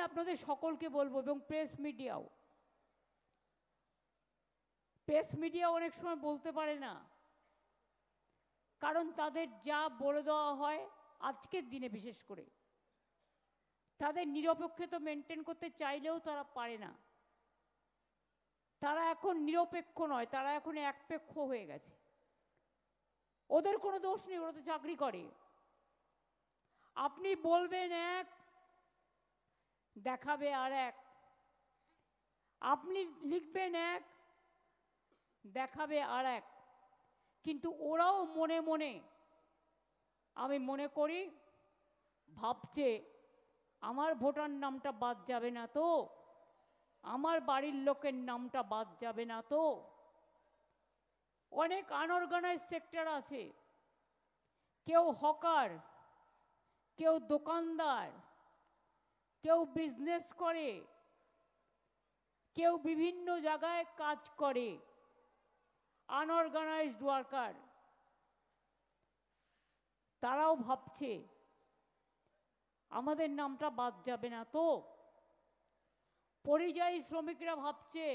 আপনাদের সকলকে বলবো, এবং প্রেস মিডিয়া অনেক সময় বলতে পারে না, কারণ তাদের যা বলে দেওয়া হয় আজকের দিনে বিশেষ করে, তাদের নিরপেক্ষতা মেনটেন করতে চাইলেও তারা পারে না। তারা এখন নিরপেক্ষ নয়, তারা এখন একপেক্ষ হয়ে গেছে। ওদের কোনো দোষ নেই, ওরা তো চাকরি করে। আপনি বলবেন এক, দেখাবে আর এক। আপনি লিখবেন এক, দেখাবে আর এক। কিন্তু ওরাও মনে মনে, আমি মনে করি, ভাবছে আমার ভোটার নামটা বাদ যাবে না তো, আমার বাড়ির লোকের নামটা বাদ যাবে না তো। অনেক আনঅর্গানাইজ সেক্টর আছে, কেউ হকার, কেউ দোকানদার, কেউ বিজনেস করে, কেউ বিভিন্ন জায়গায় কাজ করে, আনঅর্গানাইজড ওয়ার্কার। তারাও ভাবছে আমাদের নামটা বাদ যাবে না তো। পরিযায়ী শ্রমিকরা ভাবছে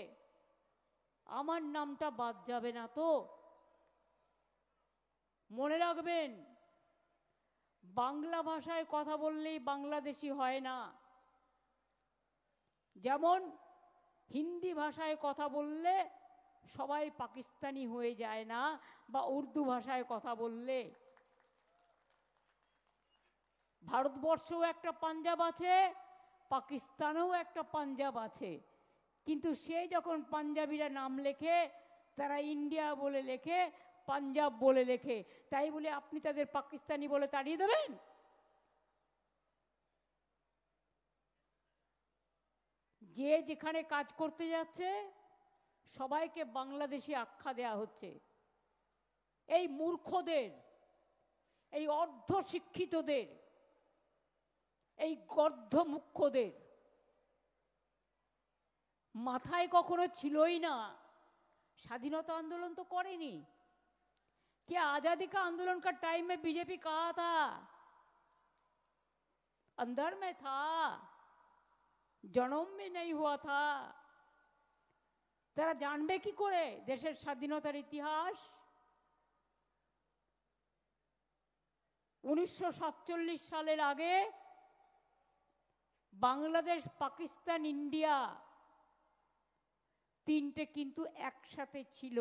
আমার নামটা বাদ যাবে না তো। মনে রাখবেন, বাংলা ভাষায় কথা বললেই বাংলাদেশি হয় না। যেমন হিন্দি ভাষায় কথা বললে সবাই পাকিস্তানি হয়ে যায় না, বা উর্দু ভাষায় কথা বললে। ভারতবর্ষেও একটা পাঞ্জাব আছে, পাকিস্তানেও একটা পাঞ্জাব আছে, কিন্তু সে যখন পাঞ্জাবিরা নাম লেখে তারা ইন্ডিয়া বলে লেখে, পাঞ্জাব বলে লেখে। তাই বলে আপনি তাদের পাকিস্তানি বলে তাড়িয়ে দেবেন? যে যেখানে কাজ করতে যাচ্ছে সবাইকে বাংলাদেশি আখ্যা দেয়া হচ্ছে। এই মূর্খদের, এই অর্ধশিক্ষিতদের, এই গর্ধমুখ্যদের মাথায় কখনো ছিলই না স্বাধীনতা आंदोलन तो करेनी। क्या आजादी का आंदोलन का टाइम में बीजेपी कहा था? अंदर में था, जन्म में नहीं हुआ था। তারা জানবে কি করে দেশের স্বাধীনতার ইতিহাস? 1947 সালের আগে বাংলাদেশ, পাকিস্তান, ইন্ডিয়া তিনটে কিন্তু একসাথে ছিল।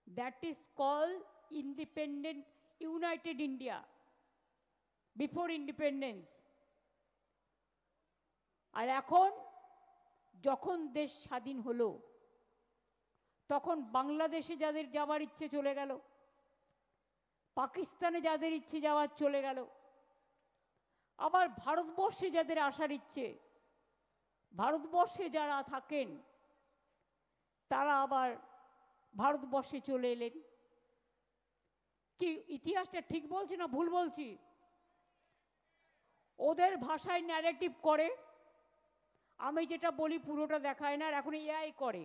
That is call independent united India before independence. আর এখন যখন দেশ স্বাধীন হলো তখন বাংলাদেশে যাদের যাবার ইচ্ছে চলে গেল, পাকিস্তানে যাদের ইচ্ছে যাওয়ার চলে গেল, আবার ভারতবর্ষে যাদের আসার ইচ্ছে, ভারতবর্ষে যারা থাকেন তারা আবার ভারতবর্ষে চলে এলেন। কি ইতিহাসটা ঠিক বলছি না ভুল বলছি? ওদের ভাষায় ন্যারেটিভ করে, আমি যেটা বলি পুরোটা দেখায় না। আর এখন এআই করে,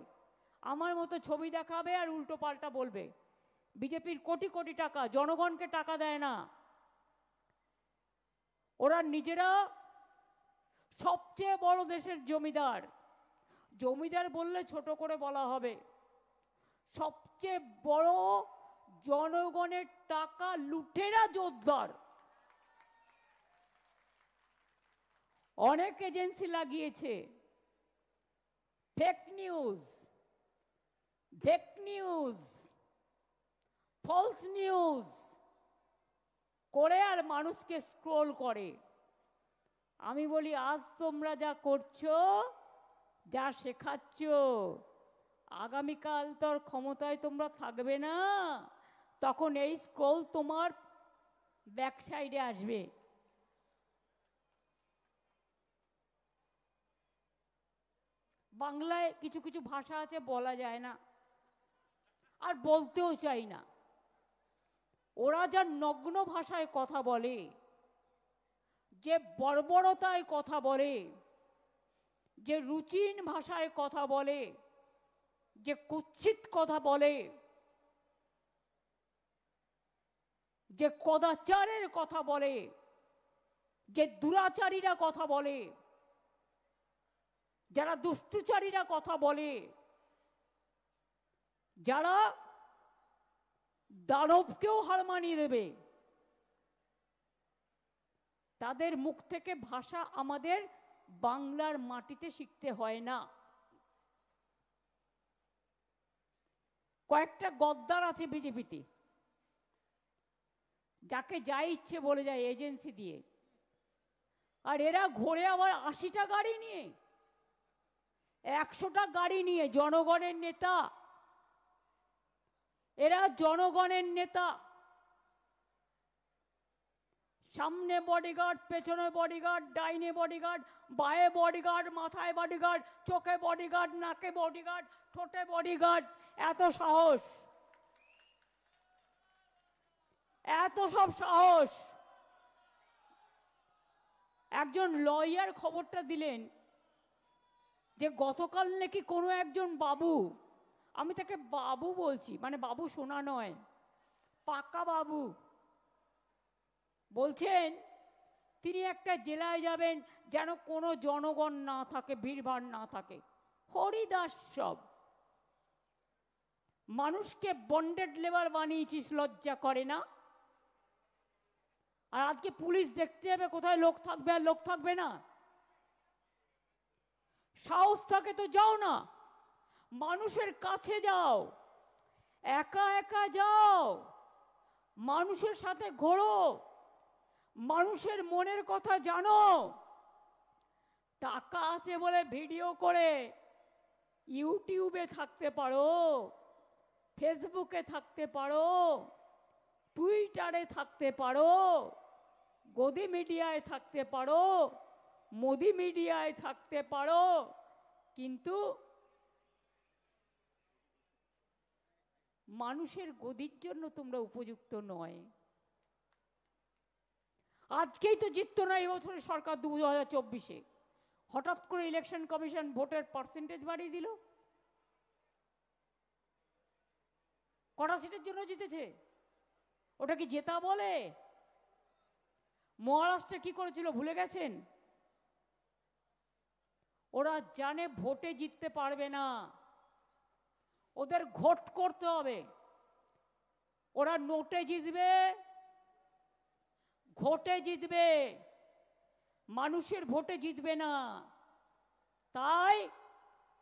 আমার মতো ছবি দেখাবে আর উল্টো পাল্টা বলবে। বিজেপির কোটি কোটি টাকা, জনগণকে টাকা দেয় না। ওরা নিজেরা সবচেয়ে বড় দেশের জমিদার। জমিদার বললে ছোট করে বলা হবে। সবচেয়ে বড় জনগণের টাকা লুটেরা জোরদার। অনেক এজেন্সি লাগিয়েছে, ফেক নিউজ, ফলস নিউজ করে আর মানুষকে স্ক্রোল করে। আমি বলি আজ তোমরা যা করছো, যা শেখাচ্ছ, আগামীকাল তোর ক্ষমতায় তোমরা থাকবে না, তখন এই স্ক্রোল তোমার ব্যাক সাইডে আসবে। বাংলায় কিছু কিছু ভাষা আছে বলা যায় না, আর বলতেও চাই না। ওরা যা নগ্ন ভাষায় কথা বলে, যে বর্বরতায় কথা বলে, যে রুচিহীন ভাষায় কথা বলে, যে কুৎসিত কথা বলে, যে কদাচারের কথা বলে, যে দুরাচারীরা কথা বলে, যারা দুষ্টুচারীরা কথা বলে, যারা দানবকেও হার মানিয়ে দেবে, তাদের মুখ থেকে ভাষা আমাদের বাংলার মাটিতে শিখতে হয় না। কয়েকটা গদ্দার আছে বিজেপিতে, যাকে যা ইচ্ছে বলে যায় এজেন্সি দিয়ে, আর এরা ঘোরে আবার 80টা গাড়ি নিয়ে, 100টা গাড়ি নিয়ে। জনগণের নেতা এরা, জনগণের নেতা। সামনে বডিগার্ড, পেছনে বডিগার্ড, ডাইনে বডিগার্ড, বায়ে বডিগার্ড, মাথায় বডিগার্ড, চোখে বডিগার্ড, নাকে বডিগার্ড, ঠোঁটে বডিগার্ড। এত সাহস, এত সব সাহস। একজন লয়ার খবরটা দিলেন যে গতকাল নাকি কোনো একজন বাবু, আমি তাকে বাবু বলছি, মানে বাবু শোনা নয়, পাকা বাবু, বলছেন তিনি একটা জেলায় যাবেন যেন কোনো জনগণ না থাকে, ভিড়ভাড় না থাকে, হরিদাস সব। মানুষকে বন্ডেড লেবার বানিয়েছিস, লজ্জা করে না? আর আজকে পুলিশ দেখতে যাবে কোথায় লোক থাকবে আর লোক থাকবে না। সাহস থাকে তো যাও না, মানুষের কাছে যাও, একা একা যাও, মানুষের সাথে ঘোরো, মানুষের মনের কথা জানো। টাকা আছে বলে ভিডিও করে ইউটিউবে থাকতে পারো, ফেসবুকে থাকতে পারো, টুইটারে থাকতে পারো, গদি মিডিয়ায় থাকতে পারো, মোদি মিডিয়ায় থাকতে পারো, কিন্তু মানুষের গদির জন্য তোমরা উপযুক্ত নয়। আজকেই তো জিততো না এবছরের সরকার 2024-এ, হঠাৎ করে ইলেকশন কমিশন ভোটের পার্সেন্টেজ বাড়িয়ে দিল। কটা সিটের জন্য জিতেছে? ওটা কি জেতা বলে? মহারাষ্ট্রে কি করেছিল ভুলে গেছেন? ওরা জানে ভোটে জিততে পারবে না, ওদের ঘোট করতে হবে। ওরা নোটে জিতবে, ঘোটে জিতবে, মানুষের ভোটে জিতবে না। তাই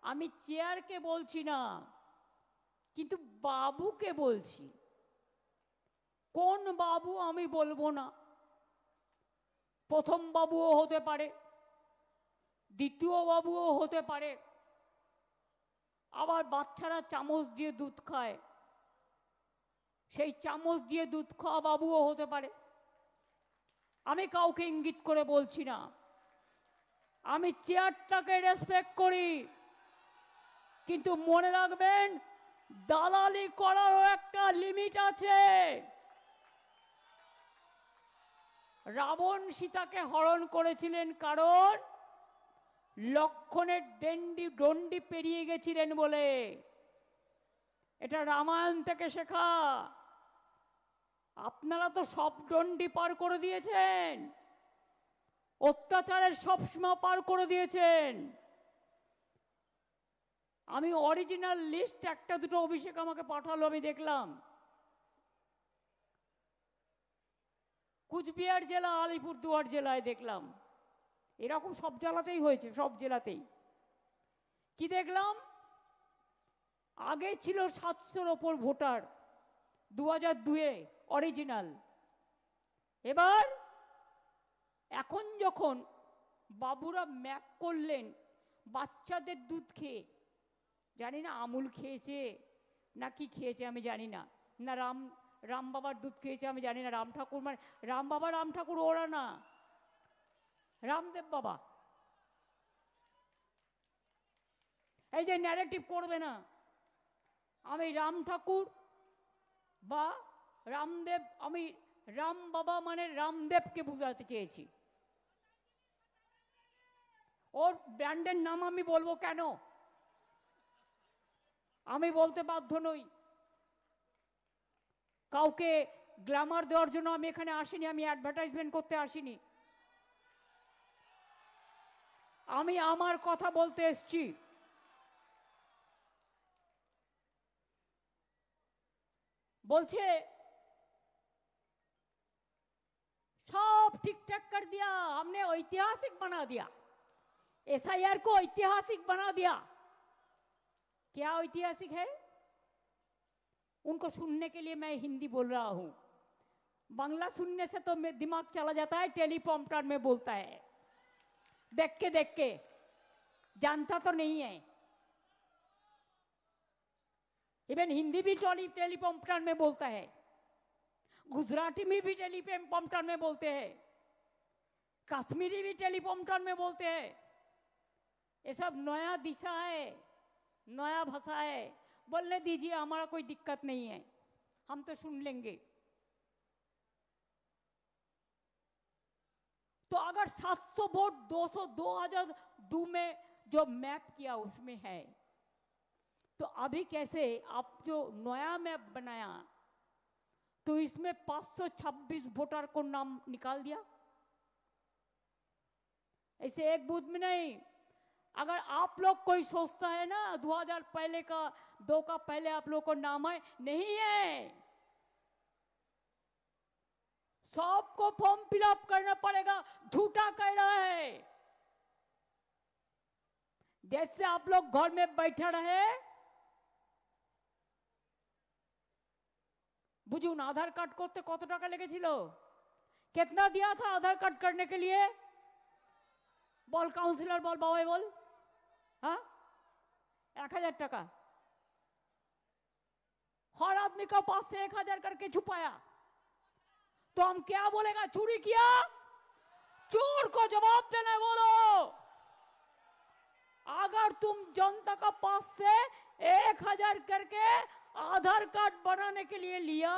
আমি চেয়ারকে বলছি না, কিন্তু বাবুকে বলছি। কোন বাবু আমি বলবো না, প্রথম বাবুও হতে পারে, দ্বিতীয় বাবুও হতে পারে, আবার বাচ্চারা চামচ দিয়ে দুধ খায়, সেই চামচ দিয়ে দুধ খাওয়া বাবুও হতে পারে। আমি কাউকে ইঙ্গিত করে বলছি না, আমি চেয়ারটাকে রেসপেক্ট করি, কিন্তু মনে রাখবেন দালালি করারও একটা লিমিট আছে। রাবণ সীতাকে হরণ করেছিলেন কারণ লক্ষণের দণ্ডি পেরিয়ে গেছিলেন বলে। এটা রামায়ণ থেকে শেখা। আপনারা তো সব দণ্ডি পার করে দিয়েছেন, অত্যাচারের সব সীমা পার করে দিয়েছেন। আমি অরিজিনাল লিস্ট একটা দুটো অভিষেক আমাকে পাঠালো, আমি দেখলাম। কুচবিহার জেলা, আলিপুরদুয়ার জেলায় দেখলাম, এরকম সব জেলাতেই হয়েছে, সব জেলাতেই। কি দেখলাম? আগে ছিল 700-র ওপর ভোটার 2002-এ অরিজিনাল। এবার এখন যখন বাবুরা ম্যাপ করলেন বাচ্চাদের দুধ খেয়ে, জানি না আমুল খেয়েছে না কি খেয়েছে আমি জানি না, না রাম বাবার দুধ খেয়েছে আমি জানি না। রাম ঠাকুর মানে রাম ঠাকুর ওরা না, রামদেব বাবা। এই যে ন্যারেটিভ করবে না, আমি রাম ঠাকুর বা রামদেব, আমি রাম বাবা মানে রামদেবকে বুঝাতে চেয়েছি। ওর ব্র্যান্ডের নাম আমি বলবো কেন? আমি বলতে বাধ্য নই। কাউকে গ্ল্যামার দেওয়ার জন্য আমি এখানে আসিনি, আমি অ্যাডভার্টাইজমেন্ট করতে আসিনি। আমি আমার কথা বলতে এসেছি। बोलছে सब ठीक ठाक कर दिया, हमने ऐतिहासिक बना दिया, एसआईआर को ऐतिहासिक बना दिया। क्या ऐतिहासिक है? उनको सुनने के लिए मैं हिंदी बोल रहा हूं, बांग्ला सुनने से तो मेरा दिमाग चला जाता है, टेलीप्रॉम्प्टर में बोलता है, देख के जानता तो नहीं है। इवन हिंदी भी टेलीप्रॉम्प्टर में बोलता है, गुजराती में भी टेलीप्रॉम्प्टर में बोलते हैं, कश्मीरी भी टेलीप्रॉम्प्टर में बोलते हैं। ये सब नया दिशा है, नया भाषा है, बोलने दीजिए, हमारा कोई दिक्कत नहीं है, हम तो सुन लेंगे। तो अगर 700 वोट 200 2002 में जो मैप किया उसमें है, तो अभी कैसे आप जो नया मैप बनाया तो इसमें 526 वोटर को नाम निकाल दिया? ऐसे एक बूथ में नहीं। अगर आप लोग कोई सोचता है ना 2000 पहले का 2 का पहले आप लोग को नाम है, नहीं है, सबको फॉर्म फिलअप करना पड़ेगा, झूठा कह रहा है। जैसे आप लोग घर में बैठे रहे, बुझुन आधार कार्ड करते कत टाका लेगेछिलो, कितना दिया था आधार कार्ड करने के लिए? बोल काउंसिलर, बोल बाबा, बोल। हाँ, 1000 टाका हर आदमी का पास से 1000 करके छुपाया। तो हम क्या बोलेगा? चोरी किया, चोर को जवाब देना है, बोलो। अगर तुम जनता का पास से 1000 करके आधार कार्ड बनाने के लिए लिया,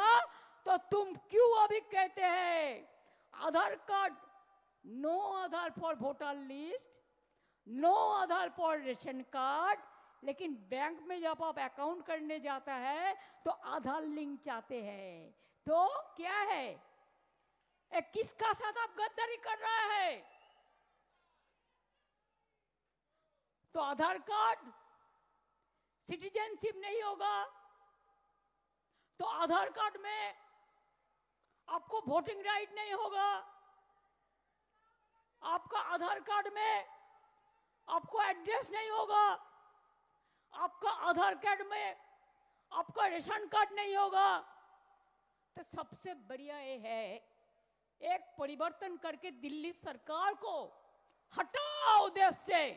तो तुम क्यों अभी कहते हैं Aadhaar card, no Aadhaar for voter list, no Aadhaar for ration card, लेकिन बैंक में जब आप अकाउंट करने जाता है तो आधार लिंक चाहते हैं। तो क्या है, किसका साथ आप गद्दारी कर रहा है? तो आधार कार्ड सिटीजनशिप नहीं होगा, तो आधार कार्ड में आपको वोटिंग राइट नहीं होगा, आपका आधार कार्ड में आपको एड्रेस नहीं होगा, आपका आधार कार्ड में आपका रेशन कार्ड नहीं होगा। तो सबसे बढ़िया ये है, एक परिवर्तन करके दिल्ली सरकार को हटाओ देश से,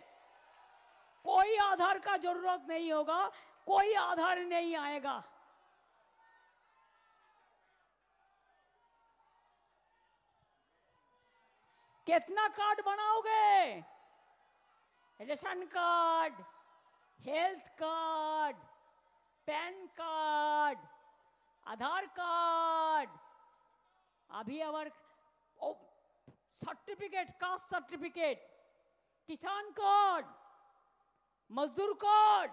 कोई आधार का जरूरत नहीं होगा, कोई आधार नहीं आएगा। कितना कार्ड बनाओगे? Ration card, health card, PAN card, Aadhaar card, अभी और सर्टिफिकेट, कास्ट सर्टिफिकेट, किसान कार्ड, मजदूर कार्ड,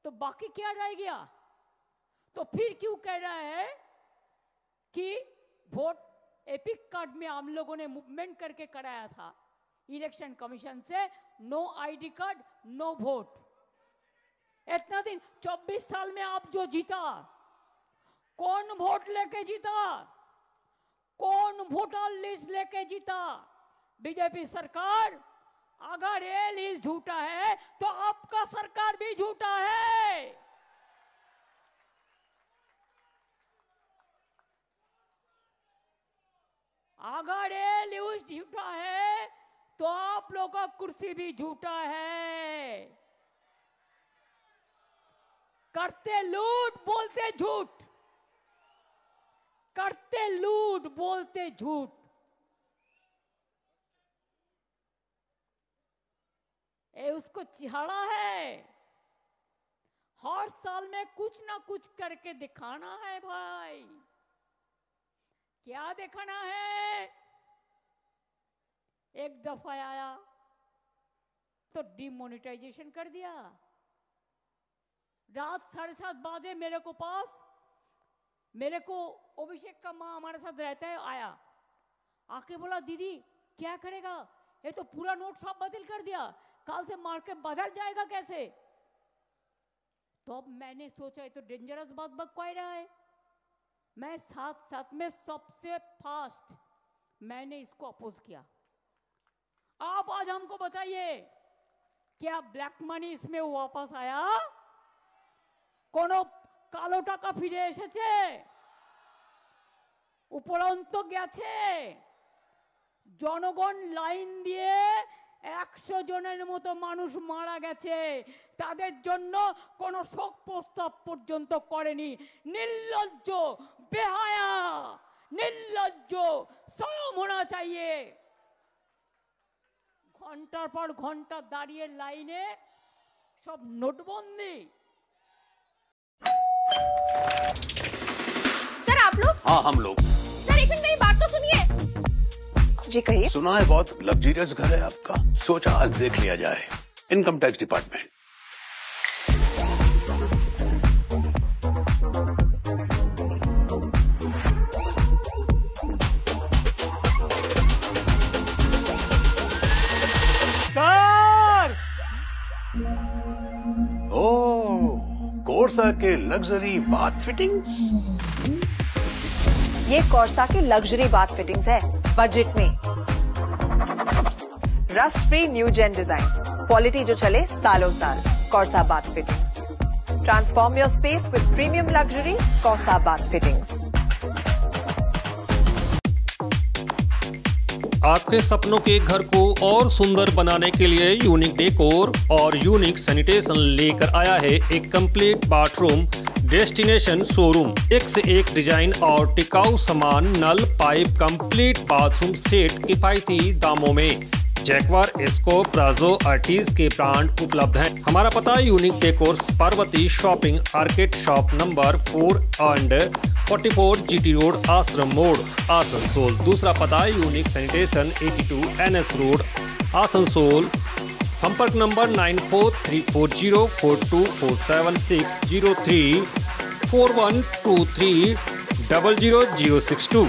तो बाकी क्या रह गया? तो फिर क्यों कह रहा है कि वोट एपिक कार्ड में हम लोगों ने मूवमेंट करके कराया था इलेक्शन कमीशन से, no ID card no vote. इतना दिन 24 साल में आप जो जीता, कौन वोट लेके जीता? कौन वोटर लिस्ट लेके जीता? बीजेपी सरकार। अगर ये लिस्ट झूठा है तो आपका सरकार भी झूठा है। अगर ये लिस्ट झूठा है तो आप लोगों का कुर्सी भी झूठा है। करते लूट बोलते झूठ, करते लूट बोलते झूठ। ये उसको चिढ़ा है, हर साल में कुछ ना कुछ करके दिखाना है भाई। क्या दिखाना है? एक दफा आया तो डिमोनेटाइजेशन कर दिया। रात 7:30 बजे मेरे को पास, मेरे को अभिषेक का माँ हमारे साथ रहता है, आया, आके बोला दीदी क्या करेगा, ये तो पूरा नोट सब बातिल कर दिया, कल से मार्केट बाजार जाएगा कैसे? तो अब मैंने सोचा ये तो डेंजरस बात बक कोई रहा है। मैं साथ साथ में सबसे फास्ट मैंने इसको अपोज किया। आप आज हमको बताइए, क्या ब्लैक मनी इसमें वापस आया? कोनो कालो टाका फिरे एसेছে? উপরন্ত গেছে? জনগণ লাইন দিয়ে 100 জনের মতো মানুষ মারা গেছে, তাদের জন্য কোনো শোক প্রস্তাব পর্যন্ত করেনি। নির্লজ্জ, বেহায়া, নির্লজ্জ, শরম होना चाहिए। ঘন্টার পর ঘন্টা দাঁড়িয়ে লাইনে সব নোটবন্দি। सर आप लोग? हाँ हम लोग। सर एक मिनट मेरी बात तो सुनिए। जी कहिए। सुना है बहुत लग्जरियस घर है आपका, सोचा आज देख लिया जाए। Income tax department. Sir! Oh, Corsa के लग्जरी बाथ फिटिंग्स। ये कॉर्सा के लग्जरी बाथ फिटिंग्स है, बजट में। Rust free new gen design, quality जो चले सालों साल। Corsa bath fittings, transform your space with premium luxury. Corsa bath fittings. आपके सपनों के घर को और सुंदर बनाने के लिए यूनिक डेकोर और यूनिक सैनिटेशन लेकर आया है एक कंप्लीट बाथरूम डेस्टिनेशन शोरूम। एक से एक डिजाइन और टिकाऊ सामान, नल, पाइप, कंप्लीट बाथरूम सेट किफायती दामों में। जैक्वार, एस्को, प्राजो, आर्टिज के ब्रांड उपलब्ध हैं। हमारा पता unique decors, Parvati shopping arcade, shop number 4 and 44 GT road, आश्रम मोड़, आसनसोल। दूसरा पता unique sanitation 82 NS road, Asansol. संपर्क नंबर 943404247603 4123 00062।